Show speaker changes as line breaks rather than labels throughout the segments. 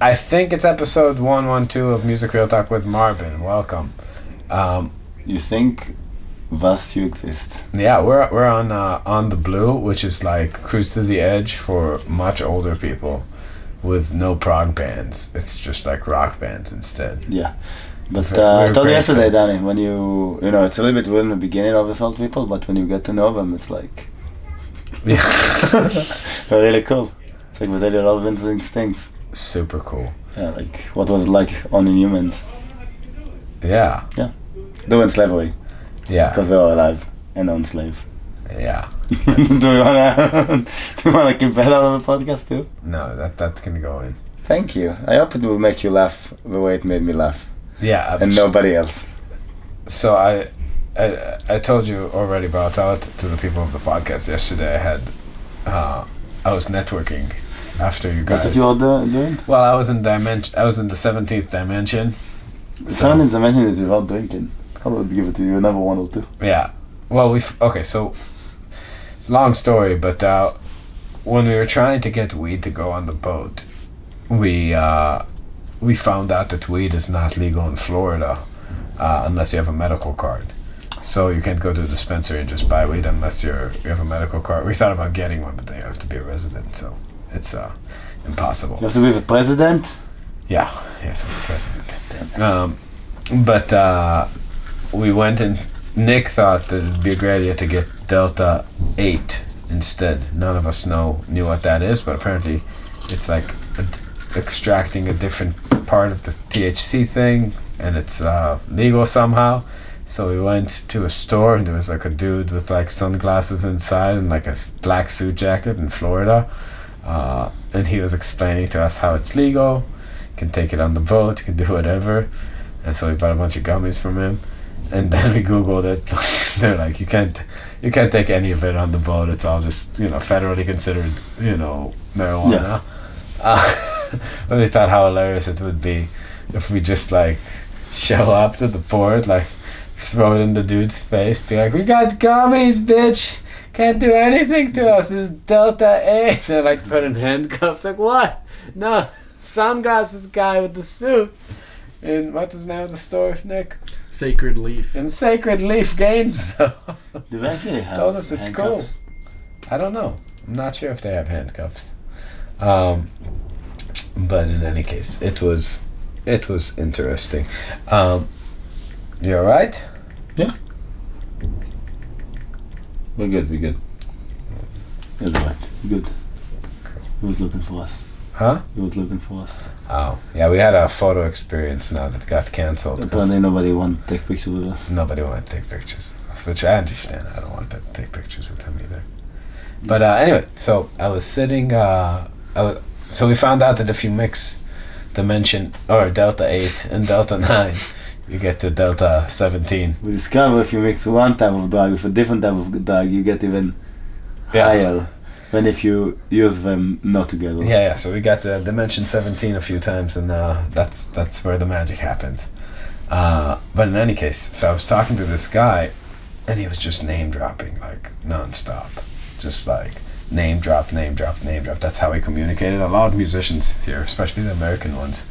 I think it's episode 112 of Music Real Talk with Marbin. Welcome.
You think thus you exist?
Yeah, we're on the Blue, which is like Cruise to the Edge for much older people with no prog bands. It's just like rock bands instead.
Yeah. But I told you yesterday, Danny, when you know, it's a little bit weird in the beginning of these old people, but when you get to know them, it's like...
Yeah.
They're really cool. It's like they tell you a lot of interesting things.
Super cool.
Yeah, like what was it like owning humans?
Yeah.
Yeah. Doing slavery.
Yeah.
Because we were alive and owned slaves.
Yeah.
do you wanna keep that out of the podcast too?
No, that can go in.
Thank you. I hope it will make you laugh the way it made me laugh.
Yeah.
And nobody else.
So I told you already, but I'll tell it to the people of the podcast. Yesterday I was networking after you guys.
That's what you all doing?
Well, I was in the 17th dimension.
The 17th dimension is without drinking. I would give it to you. You never wanted to.
Yeah. Well, so long story, but when we were trying to get weed to go on the boat, we found out that weed is not legal in Florida unless you have a medical card. So you can't go to a dispensary and just buy weed unless you have a medical card. We thought about getting one, but then you have to be a resident, so it's impossible.
You have to be the president?
Yeah, you have to be the president. But we went and Nick thought that it'd be a great idea to get Delta 8 instead. None of us knew what that is, but apparently it's like extracting a different part of the THC thing, and it's legal somehow. So we went to a store, and there was like a dude with like sunglasses inside and like a black suit jacket in Florida, and he was explaining to us how it's legal. You can take it on the boat, you can do whatever. And so we bought a bunch of gummies from him, and then we googled it. They're like, you can't take any of it on the boat. It's all just, federally considered, marijuana.
Yeah.
But we thought how hilarious it would be if we just like show up to the port, like throw it in the dude's face, be like, we got gummies, bitch, can't do anything to us, this is Delta 8. They're like put in handcuffs, like, what? No, sunglasses guy with the suit. And what's his name of the store, Nick?
Sacred Leaf.
In Sacred Leaf, Gainesville.
Do they actually have
Told us it's
handcuffs?
cool. I don't know. I'm not sure if they have handcuffs. But in any case, it was interesting. You alright?
Yeah. We're good. You're right. Good. He was looking for us.
Huh?
He was looking for us.
Oh, yeah, we had a photo experience now that got cancelled.
Apparently nobody wanted to take pictures with us.
Nobody wanted to take pictures, which I understand. I don't want to take pictures with him either. But anyway, so I was sitting, so we found out that if you mix Dimension, or Delta 8 and Delta 9, you get to Delta 17.
We discover if you mix one type of drug with a different type of drug, you get even higher than if you use them not together.
Yeah, so we got the Dimension 17 a few times, and that's where the magic happens. But in any case, so I was talking to this guy, and he was just name dropping like nonstop, just like name drop. That's how we communicated. A lot of musicians here, especially the American ones,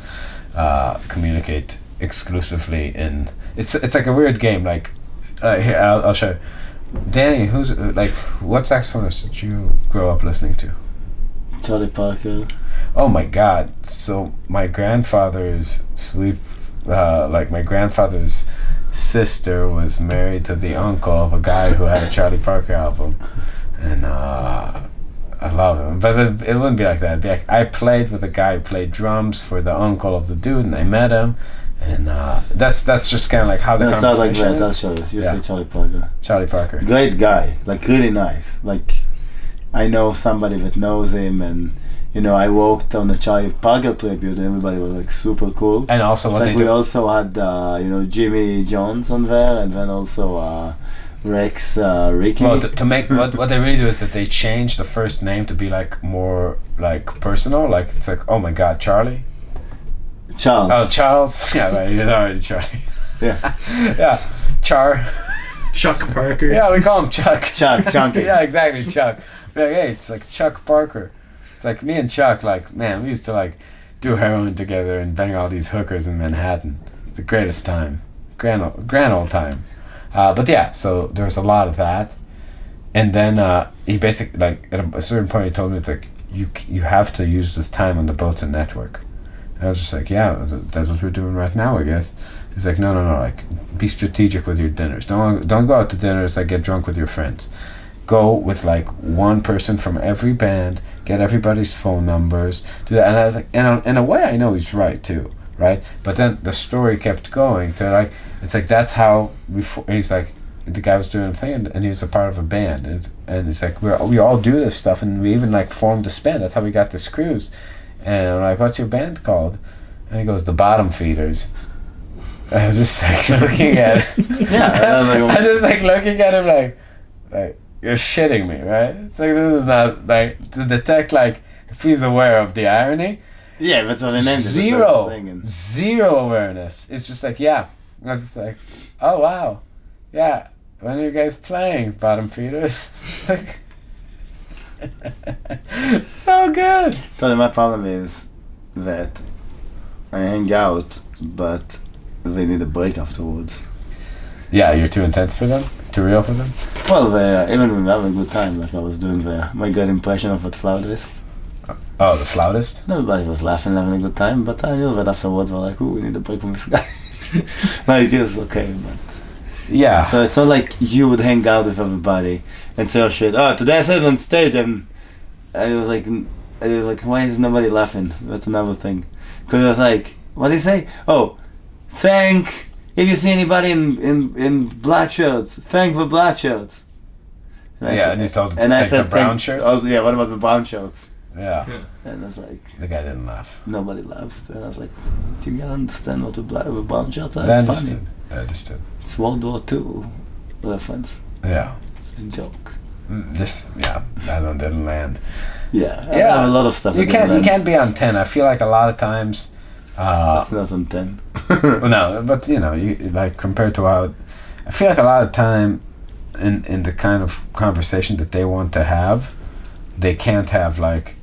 communicate exclusively in. It's like a weird game. Like here, I'll show you. Danny, who's like, what saxophonist did you grow up listening to?
Charlie Parker.
Oh my God! So my grandfather's my grandfather's sister was married to the uncle of a guy who had a Charlie Parker album, and I love him. But it wouldn't be like that. It'd be like I played with a guy who played drums for the uncle of the dude, and I met him. And that's just kind of like how the conversation
sounds like that.
is.
I'll show you. You say Charlie Parker.
Charlie Parker.
Great guy. Like really nice. Like I know somebody that knows him, and I worked on the Charlie Parker tribute, and everybody was like super cool.
And also, what
we also had Jimmy Jones on there, and then also Rex Ricky.
Well, to make what they really do is that they change the first name to be like more like personal. Like it's like, oh my God, Charlie.
Charles.
Oh, Charles. Yeah, right. You're already Charlie.
Yeah.
Yeah.
Chuck Parker.
Yeah, we call him Chuck.
Chunky.
Yeah, exactly, Chuck. Like, hey, it's like Chuck Parker. It's like me and Chuck, like, man, we used to like do heroin together and bang all these hookers in Manhattan. It's the greatest time. Grand old time. But yeah, so there was a lot of that. And then he basically, like, at a certain point he told me, it's like, you have to use this time on the boat to network. And I was just like, yeah, that's what we're doing right now, I guess. He's like, no, like, be strategic with your dinners. Don't go out to dinners, like, get drunk with your friends. Go with, like, one person from every band, get everybody's phone numbers, do that. And I was like, and in a way I know he's right too, right? But then the story kept going to, like, it's like, that's how he's like, the guy was doing a thing, and he was a part of a band, and it's like, we all do this stuff, and we even, like, formed this band. That's how we got this cruise. And I'm like, what's your band called? And he goes, the Bottom Feeders. And I was just like looking at him.
Yeah,
I was just like looking at him like, you're shitting me, right? It's like, this is not, like, to detect, like, if he's aware of the irony.
Yeah, that's what I named it.
Zero awareness. It's just like, yeah. I was just like, oh wow, yeah. When are you guys playing, Bottom Feeders? Like, so good.
So my problem is that I hang out, but they need a break afterwards.
Yeah, you're too intense for them? Too real for them?
Well, even when we have a good time, like I was doing my good impression of a flautist.
Oh, the flautist?
Everybody was laughing, having a good time, but I knew that afterwards we're like, ooh, we need a break from this guy. Like, it's okay, but...
Yeah.
So it's not like you would hang out with everybody and say, oh shit, today I said on stage, and I was like, why is nobody laughing? That's another thing. Because I was like, what did he say? Oh, if you see anybody in black shirts, thank the black shirts.
And you told him to thank the brown shirts?
Oh, yeah, what about the brown shirts?
Yeah.
And I was like...
The guy didn't laugh.
Nobody laughed. And I was like, do you guys understand what the brown shirts are?
I
It's
understood.
funny.
I understood.
It's World War II reference.
Yeah.
It's a joke.
That one didn't land.
Yeah.
Yeah.
I have a lot of stuff.
You can't be on 10. I feel like a lot of times...
That's not on 10.
No, but you like, compared to how... I feel like a lot of time in the kind of conversation that they want to have, they can't have, like,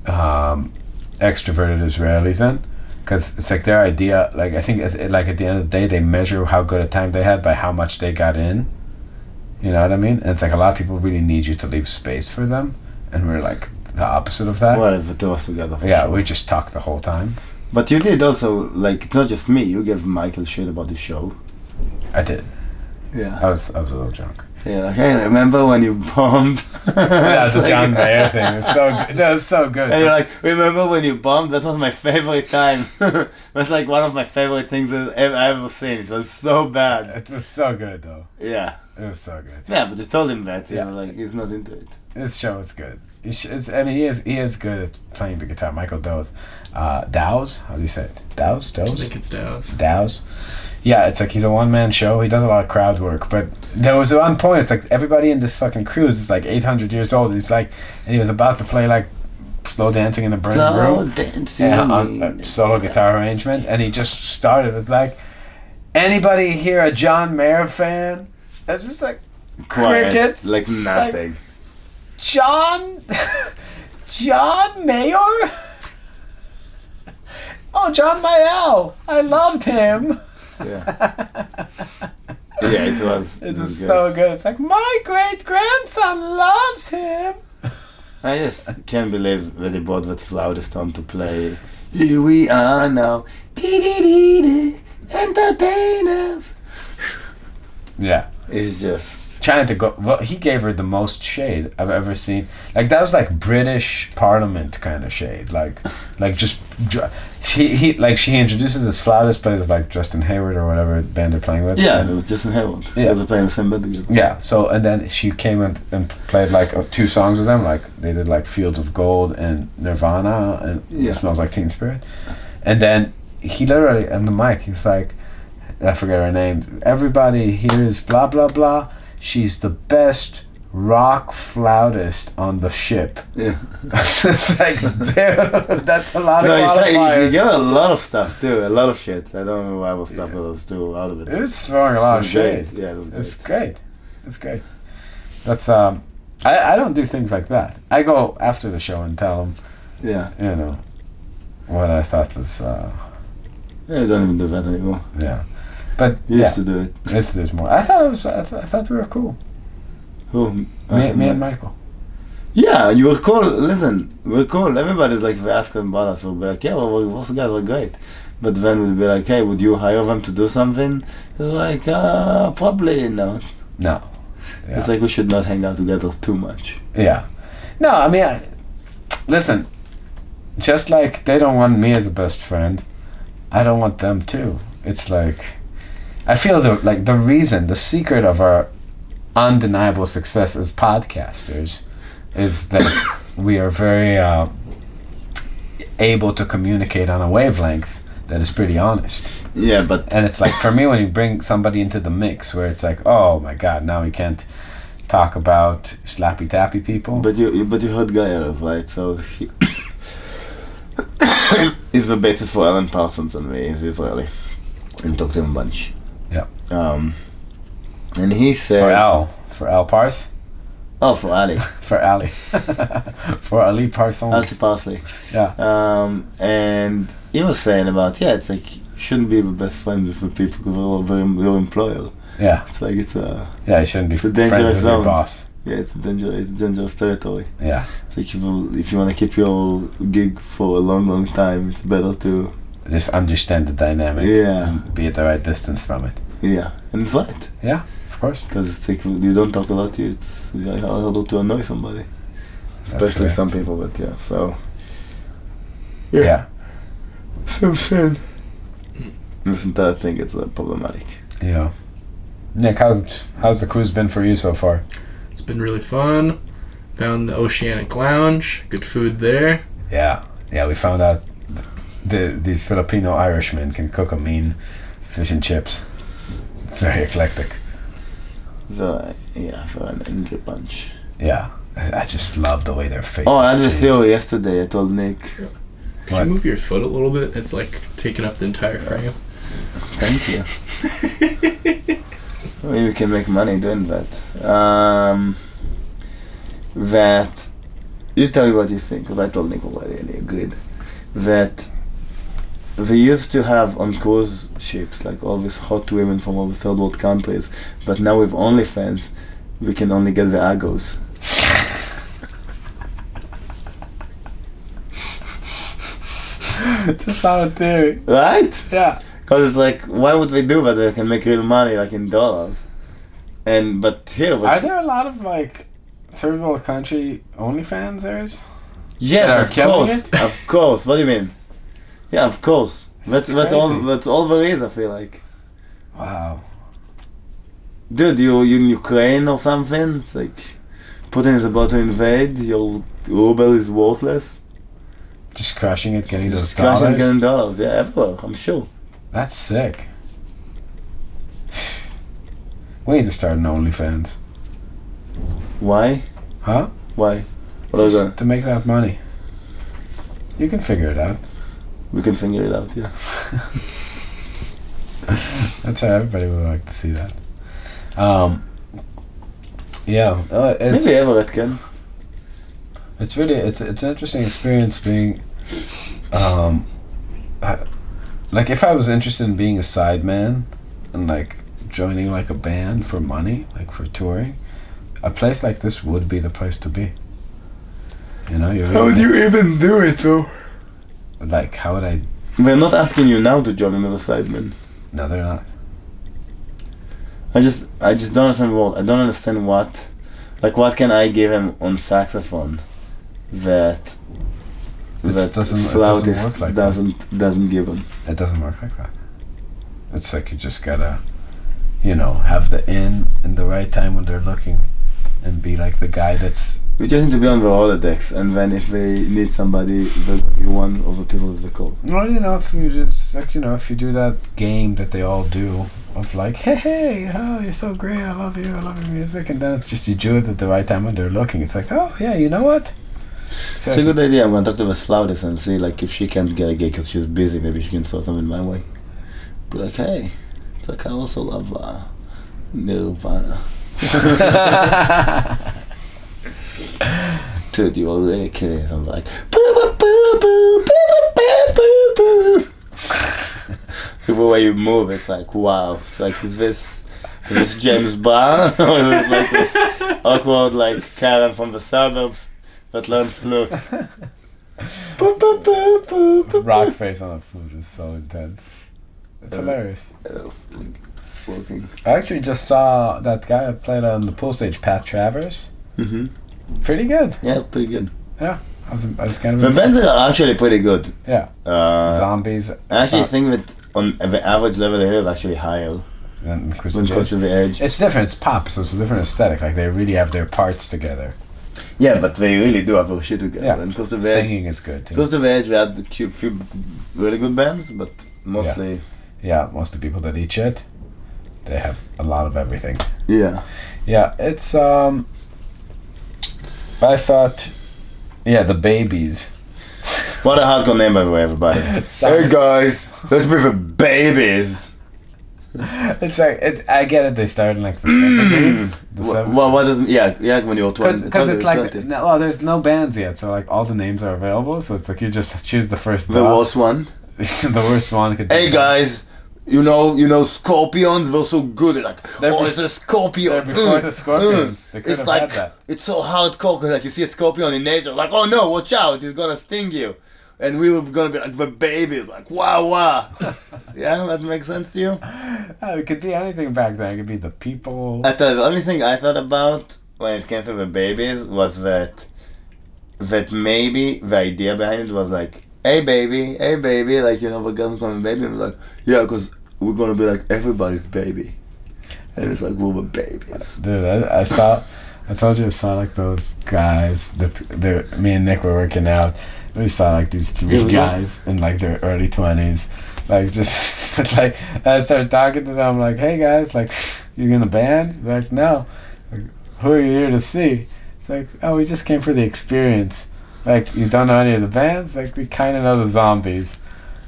extroverted Israelis in, because it's like their idea, like, I think like at the end of the day they measure how good a time they had by how much they got in, you know what I mean? And it's like a lot of people really need you to leave space for them, and we're like the opposite of that.
Well, if the two of us together,
yeah,
sure.
We just talk the whole time.
But you did also, like, it's not just me, you gave Michael shit about the show.
I did.
Yeah.
I was a little drunk.
Yeah, like, hey, remember when you bombed?
Yeah, the John Mayer thing was so good. That was so good.
And you're like, remember when you bombed? That was my favorite time. That's like one of my favorite things that I've ever seen. It was so bad.
It was so good, though.
Yeah.
It was so good.
Yeah, but you told him that.
Yeah.
You know, like, he's not into it.
This show is good. He is good at playing the guitar. Michael Dowes. Dowes? How do you say it? Dowes?
I think it's Dowes.
Dowes? Yeah, it's like he's a one-man show. He does a lot of crowd work. But there was one point, it's like everybody in this fucking cruise is like 800 years old. He's like, and he was about to play like Slow Dancing in a Burning Room. On a solo guitar arrangement. And he just started with like, anybody here a John Mayer fan? That's just like crickets.
Like nothing.
Like, John Mayer? Oh, John Mayer. I loved him.
Yeah. Yeah, it was.
It was so good. It's like, my great grandson loves him.
I just can't believe that they brought that flautist on to play. Here we are now, entertainers.
Yeah.
It's just
trying to go. Well, he gave her the most shade I've ever seen. Like, that was like British Parliament kind of shade. Like just she introduces this flautist, plays like Justin Hayward or whatever band they're playing with.
Yeah, it was Justin Hayward.
Yeah,
they were playing with somebody.
Yeah. So and then she came and played like 2 songs with them. Like they did like Fields of Gold and Nirvana and It Smells Like Teen Spirit. And then he literally on the mic he's like, I forget her name. Everybody here's blah blah blah. She's the best rock flautist on the ship.
Yeah.
It's like, dude, that's a lot of qualifiers.
You get a lot of stuff too, a lot of shit. I don't know why we'll stuff those two out of it.
It was throwing a lot of shade.
Yeah, it was
It's great. It's great. That's I don't do things like that. I go after the show and tell them.
Yeah.
You know. what I thought was
Yeah, I don't even do that anymore.
yeah. But
Used to do it.
Used to do it more. I thought it was. I thought we were cool.
Who?
Me and Michael.
Yeah, you were cool. Listen, we're cool. Everybody's like, if they ask them about us, we'll be like, yeah, well, those guys are great. But then we'll be like, hey, would you hire them to do something? They're like, probably not.
No. Yeah.
It's like we should not hang out together too much.
Yeah. No, I mean, listen. Just like they don't want me as a best friend, I don't want them too. It's like, I feel the reason, the secret of our undeniable success as podcasters is that we are very able to communicate on a wavelength that is pretty honest.
Yeah, but
And it's like, for me, when you bring somebody into the mix where it's like, oh my god, now we can't talk about slappy tappy people.
you heard Gayev, right? So he he's the basis for Alan Parsons and me. He's Israeli, and talked to him a bunch.
Yeah.
And he said
For Al Pars,
oh, for Ali,
for Ali, for Ali Parsons.
Ali Parsley.
Yeah.
And he was saying about it's like you shouldn't be the best friends with the people because they're all your employer.
Yeah.
It's like it's a
Yeah, you shouldn't be
It's a
friends
dangerous
with your
zone.
boss.
it's dangerous territory.
Yeah.
It's like if you want to keep your gig for a long time, it's better to
Just understand the dynamic.
Yeah.
And be at the right distance from it.
and it's right.
Yeah, of course.
Because it's like you don't talk a lot, it's harder to annoy somebody, especially
clear.
some people. But yeah, so
Yeah.
so I'm saying this entire thing is problematic.
Yeah. Nick, how's the cruise been for you so far?
It's been really fun. Found the Oceanic Lounge. Good food there.
Yeah. Yeah, we found out these Filipino Irishmen can cook a mean fish and chips. It's very eclectic.
For an angry bunch.
Yeah. I just love the way their faces
Oh, I had a
change.
theory yesterday. I told Nick.
Could
What?
you move your foot a little bit? It's like taking up the entire frame.
Thank you. Maybe we can make money doing that. That you tell me what you think, because I told Nick already and he agreed. That they used to have on cruise ships like all these hot women from all the third world countries, but now with OnlyFans, we can only get the agos.
It's a solid theory.
Right?
Yeah.
Because it's like, why would they do that? They can make real money like in dollars. But here,
Are there a lot of like third world country OnlyFans there's? that are
yes, of
killing
course,
it?
of course. What do you mean? Yeah, of course. That's all.
crazy.
That's all there is. I feel like,
Wow.
dude, you in Ukraine or something? It's like Putin is about to invade. Your ruble is worthless.
Just crushing it, getting those
Just crashing
dollars.
getting dollars. Yeah, everywhere. I'm sure.
That's sick. We need to start an OnlyFans.
Why?
Huh?
Why? What are we
Just
going?
to make that money. You can figure it out.
We can figure it out. Yeah.
That's how everybody would like to see that. Yeah, it's
Maybe Everett can.
it's really it's an interesting experience being, like if I was interested in being a sideman and like joining like a band for money, like for touring, a place like this would be the place to be. You know,
How would you even do it though?
like how would I?
We're not asking you now to join another sideman.
No, they're not.
I just don't understand what. I don't understand what. Like, what can I give him on saxophone that
Doesn't
flautist
work like that.
doesn't give him?
It doesn't work like that. It's like you just gotta, have the in the right time when they're looking, and be like the guy that's.
We just need to be on the Rolodex, and then if they need somebody, you're one of the people that they call.
Well, if you just like if you do that game that they all do of like, hey, oh, you're so great, I love your music, and then it's just you do it at the right time when they're looking. It's like, oh yeah, you know what?
It's a good idea. I'm gonna talk to this flautist and see like if she can't get a gig because she's busy, maybe she can sort something my way. Be like, hey, it's like I also love Nirvana. Dude, you are really kidding. I'm like, boo, boo, boo, boo, boo, boo, The way you move, it's like wow. It's like is this James Brown or is this like this awkward like Karen from the suburbs that learned flute?
Rock face on a flute is so intense. It's hilarious.
Working.
I actually just saw that guy that played on the pool stage, Pat Travers.
Mm-hmm.
Pretty good.
Yeah, pretty good.
Yeah, I was kind of
The bands are actually pretty good.
Yeah. Zombies.
I actually think that on the average level here is actually higher
And
when it comes to the edge.
It's different. It's pop, so it's a different aesthetic. Like they really have their parts together.
Yeah, but they really do have their shit together.
Yeah.
And because of the edge,
Singing is good too.
because of the edge, we had a few really good bands, but mostly.
Yeah, most of the people that eat shit, they have a lot of everything.
Yeah.
Yeah, it's I thought, yeah, the Babies.
What a hardcore name, by the way, everybody. Hey guys, let's be the Babies.
It's like I get it. They started in like the 70s.
What does when you were 20?
Because it's like
20.
there's no bands yet, so like all the names are available. So it's like you just choose the first.
The worst one.
The worst one could.
Hey guys, you know Scorpions. They're so good. They're like, it's a Scorpion.
They're before the Scorpions. They could
It's
have
like
had that.
it's so hardcore because like you see a scorpion in nature, like oh no, watch out, it's gonna sting you, and we were gonna be like the Babies, like wow. Yeah, that makes sense to you.
It could be anything back then. It could be the people.
I thought the only thing I thought about when it came to the Babies was that maybe the idea behind it was like, hey baby, like the girls calling baby, and we're like, yeah, because we're gonna be like everybody's baby, and it's like we're the babies.
Dude, I told you I saw like those guys that me and Nick were working out. We saw like these three guys in like their early 20s, like just like I started talking to them like, hey guys, like you in a band? They're like, no. Like, who are you here to see? It's like, oh, we just came for the experience. Like, you don't know any of the bands? Like, we kind of know the Zombies.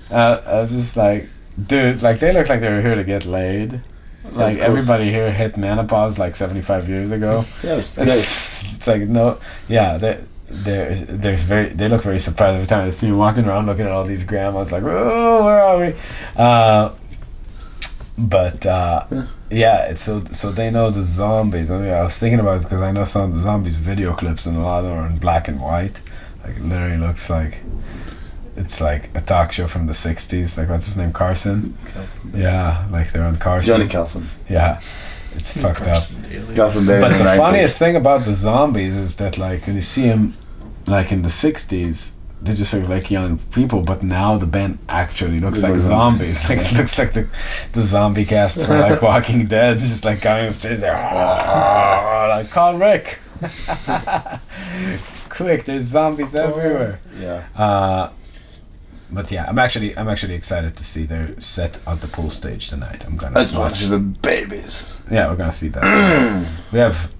I was just like, dude, like they look like they were here to get laid. Like everybody here hit menopause like 75 years ago.
Yeah,
it's like no, yeah, they look very surprised every time I see you walking around looking at all these grandmas like, oh, where are we? Yeah, it's so they know the Zombies. I mean, I was thinking about it because I know some of the Zombies video clips and a lot of them are in black and white. Like it literally looks like it's like a talk show from the 60s. Like what's his name, Carson? Yeah, like they're on Carson.
Johnny Carson.
Yeah, it's fucked up.
Carson Daly.
But the funniest thing about the Zombies is that like when you see them like in the 60s, they just look like young people, but now the band actually looks like zombies. Like it looks like the zombie cast for like Walking Dead, just like going on stage there, like call Rick. Quick, there's zombies everywhere.
Yeah.
But yeah, I'm actually excited to see their set at the pool stage tonight. I'm gonna
watch the Babies.
Yeah, we're gonna see that. We have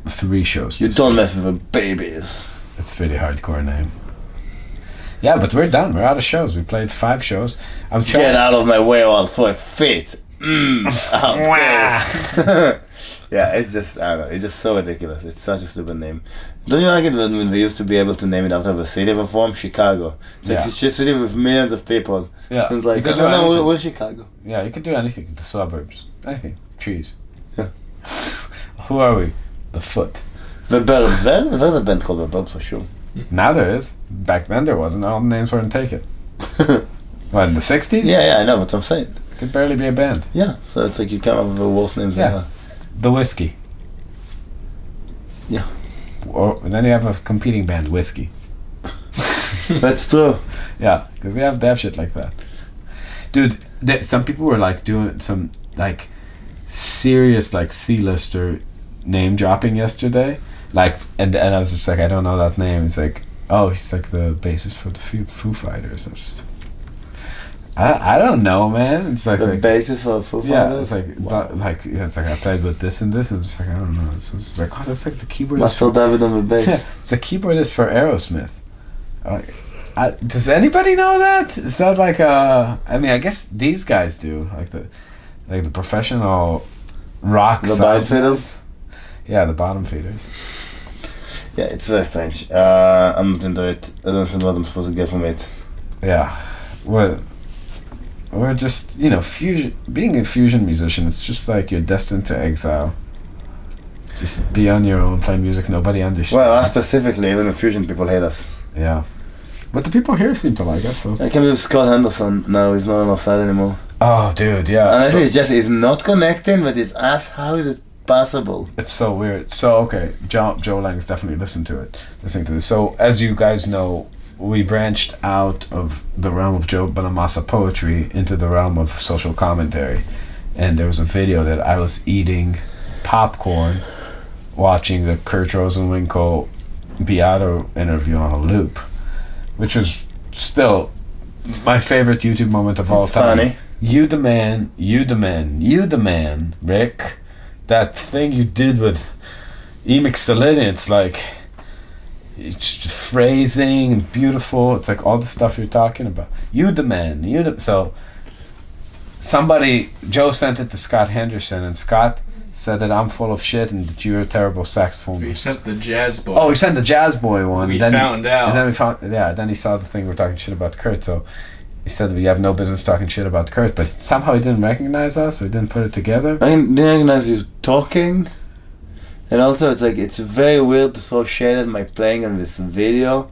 3 shows.
You don't mess with the Babies.
It's a pretty hardcore name. Yeah, but we're done. We're out of shows. We played 5 shows. I'm trying.
Get out of my way or I'll throw a fit. Yeah, it's just, I don't know, it's just so ridiculous. It's such a stupid name. Don't you like it when they used to be able to name it after a city before? Chicago. It's like it's a city with millions of people.
Yeah.
It's like, I don't know, where's Chicago?
Yeah, you could do anything. The suburbs. Anything. Trees.
Yeah.
Who are we? The Foot.
The Burbs. There's a band called The Burbs for sure.
Now there is. Back then there wasn't. All the names weren't taken. What, in the 60s?
Yeah, I know what I'm saying.
Could barely be a band.
Yeah, so it's like you come up with the worst names ever.
The Whiskey.
Yeah.
Or then you have a competing band, Whiskey.
That's true.
Yeah, because they have shit like that. Dude, some people were like doing some like serious like C-lister name dropping yesterday. Like, and I was just like, I don't know that name. It's like, oh, he's like the bassist for the Foo Fighters. I don't know, man. It's like
the bassist for Foo Fighters.
Yeah, it's like it's like I played with this and this, and it's like I don't know. So it's like, oh, that's like the keyboardist.
Muscle David on the bass.
Yeah, it's a keyboardist for Aerosmith. Does anybody know that? Is that like I mean, I guess these guys do, like the professional rock.
The bottom feeders.
Yeah, the bottom feeders.
Yeah, it's very strange. I'm not into it. I don't know what I'm supposed to get from it.
Yeah. We're just, fusion. Being a fusion musician, it's just like you're destined to exile. Just be on your own, play music, nobody understands.
Well, us specifically, even the fusion people hate us.
Yeah. But the people here seem to like us, so.
I can't believe Scott Henderson now he's not on our side anymore.
Oh, dude, yeah.
Honestly, he's not connecting with his ass. How is it possible?
It's so weird. So, okay, Joe Lang's definitely listening to this. So, as you guys know, we branched out of the realm of Joe Bonamassa poetry into the realm of social commentary. And there was a video that I was eating popcorn, watching the Kurt Rosenwinkel Beato interview on a loop, which was still my favorite YouTube moment of all time.
Funny.
You the man, Rick. That thing you did with Emixalidin, it's like, it's just phrasing and beautiful. It's like all the stuff you're talking about. You the man, so Joe sent it to Scott Henderson, and Scott said that I'm full of shit and that you're a terrible saxophonist.
He sent the jazz boy.
Oh, he sent the jazz boy one.
We found out.
And then he saw the thing we're talking shit about Kurt, so he said we have no business talking shit about Kurt, but somehow he didn't recognize us, or he didn't put it together.
I didn't recognize you talking, and also it's very weird to throw shade at my playing on this video.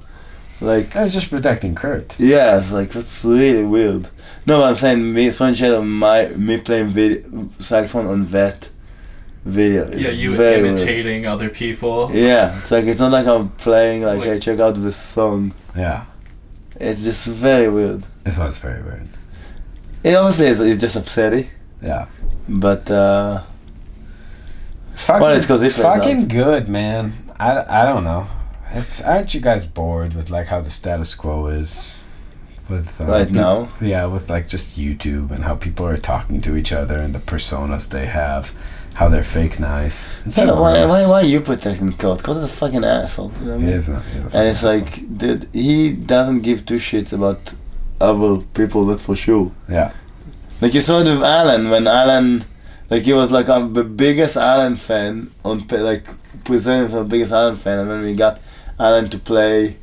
Like,
I was just protecting Kurt.
yeah, it's like, that's really weird. No, but I'm saying me throwing shade on me playing saxophone on that video.
Yeah, you
very
imitating other people.
weird. Yeah, it's not like I'm playing like, hey, check out this song.
Yeah,
It's just very weird.
it was very weird.
It obviously is just upsetting,
Yeah.
but
Fucking,
well, it's 'cause he plays
fucking
out.
good, man. I don't know. Aren't you guys bored with like how the status quo is? With
right now.
Yeah, with like just YouTube and how people are talking to each other and the personas they have, how they're fake nice. It's
Yeah, why
gross.
are you protecting Kurt? Kurt is a fucking asshole. You know what I
He
mean?
is a
And
fucking
it's
asshole.
like, dude, he doesn't give two shits about other people, that's for sure.
Yeah.
Like you saw it with Alan, when Alan, like he was like the biggest Alan fan, like presenting for the biggest Alan fan, and when we got Alan to play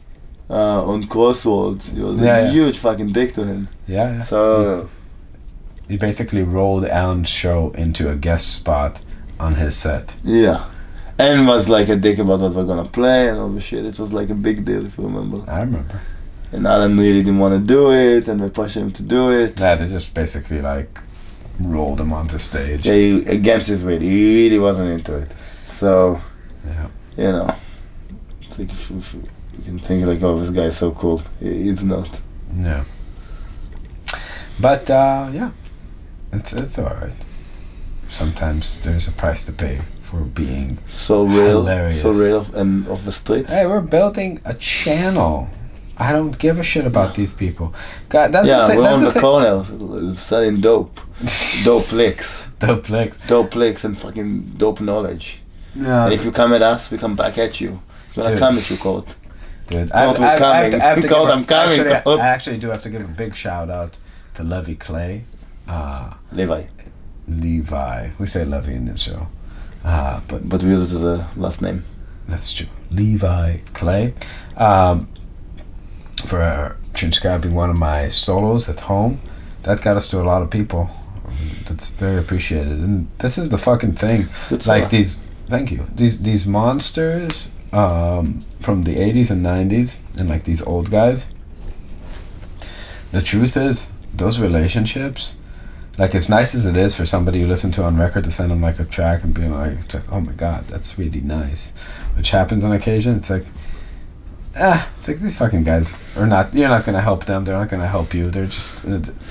on Crossroads, he was a huge fucking dick to him.
Yeah.
So,
He basically rolled Alan's show into a guest spot on his set.
yeah. And was like a dick about what we're gonna play and all the shit. It was like a big deal, if you remember.
I remember.
And Alan really didn't want to do it, and we pushed him to do it.
Yeah, they just basically like rolled him onto stage.
Yeah, against his will. He really wasn't into it. So,
Yeah.
you know, it's like if you can think like, oh, this guy's so cool. He's not.
Yeah. But yeah, it's all right. Sometimes there's a price to pay for being
So real,
hilarious.
so real and off the streets.
Hey, we're building a channel. I don't give a shit about these people. God, that's
Yeah,
the thing.
we're
That's
on
the
the
thing.
corner selling dope. Dope licks.
Dope licks.
Dope licks and fucking dope knowledge.
No,
And if you come at us, we come back at you. We're gonna
Dude.
come at you, Colt.
dude,
Colt, we're coming. Colt, I'm coming, Colt.
I actually do have to give a big shout out to Levy Clay.
Levi.
Levi. We say Levy in this show. But
But we use it as a last name.
that's true. Levi Clay. For transcribing one of my solos at home. That got us to a lot of people. That's very appreciated. And this is the fucking thing.
Good
Like
solo.
these, thank you. These monsters from the 80s and 90s and like these old guys. The truth is, those relationships, like as nice as it is for somebody you listen to on record to send them like a track and being like, it's like, oh my god, that's really nice, which happens on occasion. It's like, it's like these fucking guys are not. You're not gonna help them. They're not gonna help you. They're just.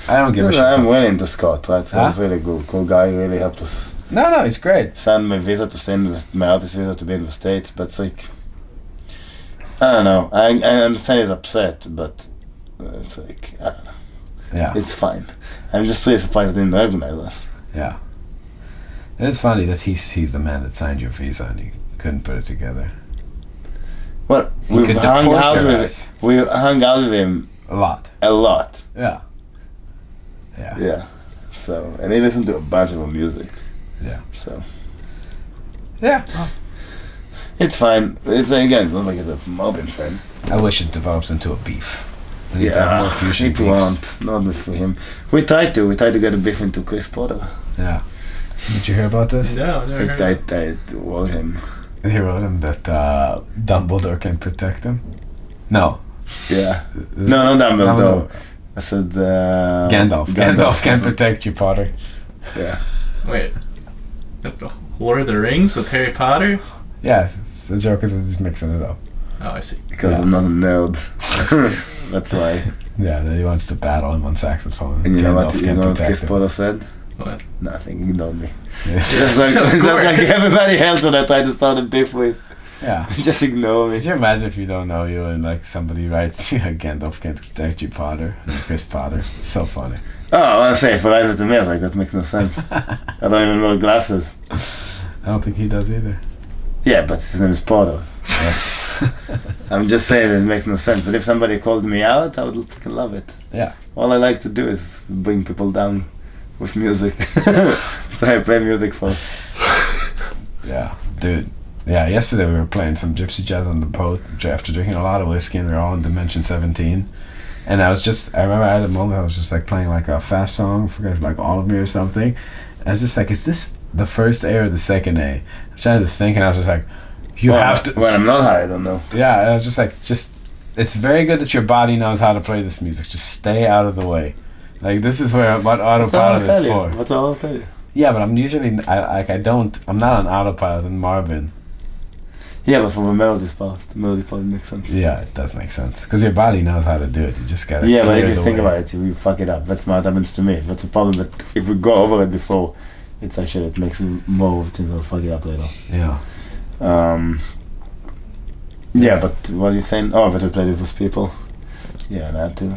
I don't give a shit.
I'm willing to Scott, right? So
Huh?
he's really good. Cool guy. He really helped us
No, he's great.
send my visa to stay in my artist visa to be in the States. But it's like, I don't know. I understand he's upset, but it's like, I don't know.
Yeah,
It's fine. I'm just really surprised they didn't recognize us.
yeah. It's funny that he's the man that signed your visa and he couldn't put it together.
Well,
He
we've
could
hung
deport
out
your
with
ass.
we hung out with him
A lot.
a lot.
Yeah. Yeah.
Yeah. So, and he listened to a bunch of our music.
Yeah.
So
Yeah.
it's fine. It's again, not like he's a Marbin fan.
I wish it develops into a beef. We need to have more fusion
it
beefs.
won't. Not for him. We tried to get a beef into Chris Porter.
Yeah. Did you hear about this?
No, never heard.
I wrote him.
He wrote him that Dumbledore can protect him. No.
Yeah. No, not Dumbledore. I said
Gandalf. Gandalf can protect you, Potter.
Yeah.
Wait. Lord of the Rings with Harry Potter?
Yeah, the joke is he's mixing it up.
Oh, I see.
Because
Yeah.
I'm not a nerd. That's why.
Yeah, that he wants to battle him on saxophone.
And you know what?
Gandalf
You
can
know what
protect
Chris
him.
Porter said?
What?
Nothing. You know me.
Yeah.
Just like everybody else that I tried to start a beef with.
Yeah.
Just ignore me.
Could you imagine if you don't know you and like somebody writes Gandalf can't protect you, Potter, and Chris Potter? It's so funny.
Oh, I want to say, if I write it to me, I was like, that makes no sense. I don't even wear glasses.
I don't think he does either.
Yeah, but his name is Porter. I'm just saying it makes no sense. But if somebody called me out, I would fucking love it.
Yeah.
All I like to do is bring people down with music. So I play music for.
Yeah, dude. Yeah, yesterday we were playing some gypsy jazz on the boat after drinking a lot of whiskey, and we were all in Dimension 17. And I remember at the moment I was just like playing like a fast song, I forgot, like All of Me or something. And I was just like, is this the first A or the second A? I was trying to think, and I was just like, you have to.
When I'm not high, I don't know.
Yeah, and I was just like, it's very good that your body knows how to play this music. Just stay out of the way. Like, this is what autopilot is for.
What's all I'll tell you?
Yeah, but I'm usually, I'm not on autopilot in Marbin.
Yeah, but from the melody's part, the melody part makes sense.
Yeah, it does make sense. Because your body knows how to do it. You just gotta
Yeah, but
clear
if you
the
think
way.
about it, you fuck it up. That's what happens to me. That's a problem. But if we go over it before, it's actually, it makes me more things will fuck it up later.
Yeah.
Yeah, but what are you saying? Oh, but we played with those people. Yeah, that too.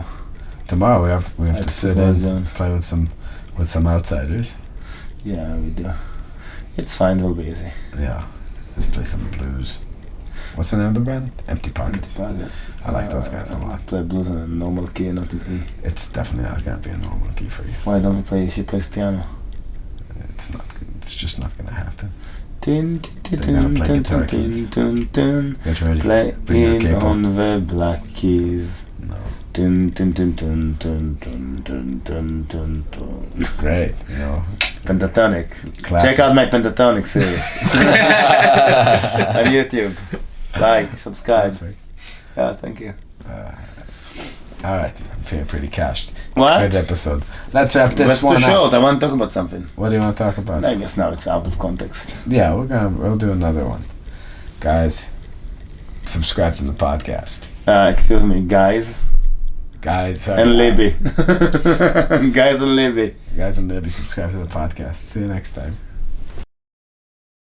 Tomorrow we have to
That's
sit
well
in,
done.
play with some outsiders.
Yeah, we do. It's fine. We'll be easy.
Yeah. Just play some blues. What's the name of the band? Empty Pockets. I like those guys a lot.
Play blues in a normal key, not in E.
It's definitely not gonna be a normal key for you.
Why don't we play? She plays piano.
It's just not gonna happen.
Dun,
They're gonna play guitar keys.
dun.
Get ready.
Play
Bring your
in
capo.
on the black keys.
No.
Dun dun dun dun dun dun dun dun dun dun.
Great. You know.
Pentatonic.
Classic.
Check out my pentatonic series on YouTube. Like, subscribe.
Perfect.
Yeah, thank you.
All right. I'm feeling pretty cashed.
What?
Good episode. Let's wrap this
That's
one
too
up.
short. I want to talk about something.
What do you want to talk about?
I guess now it's out of context.
Yeah, we'll do another one. Guys, subscribe to the podcast.
Excuse me, guys
Sorry.
and Libby. Guys and Libby.
Guys and Libby, subscribe to the podcast. See you next time.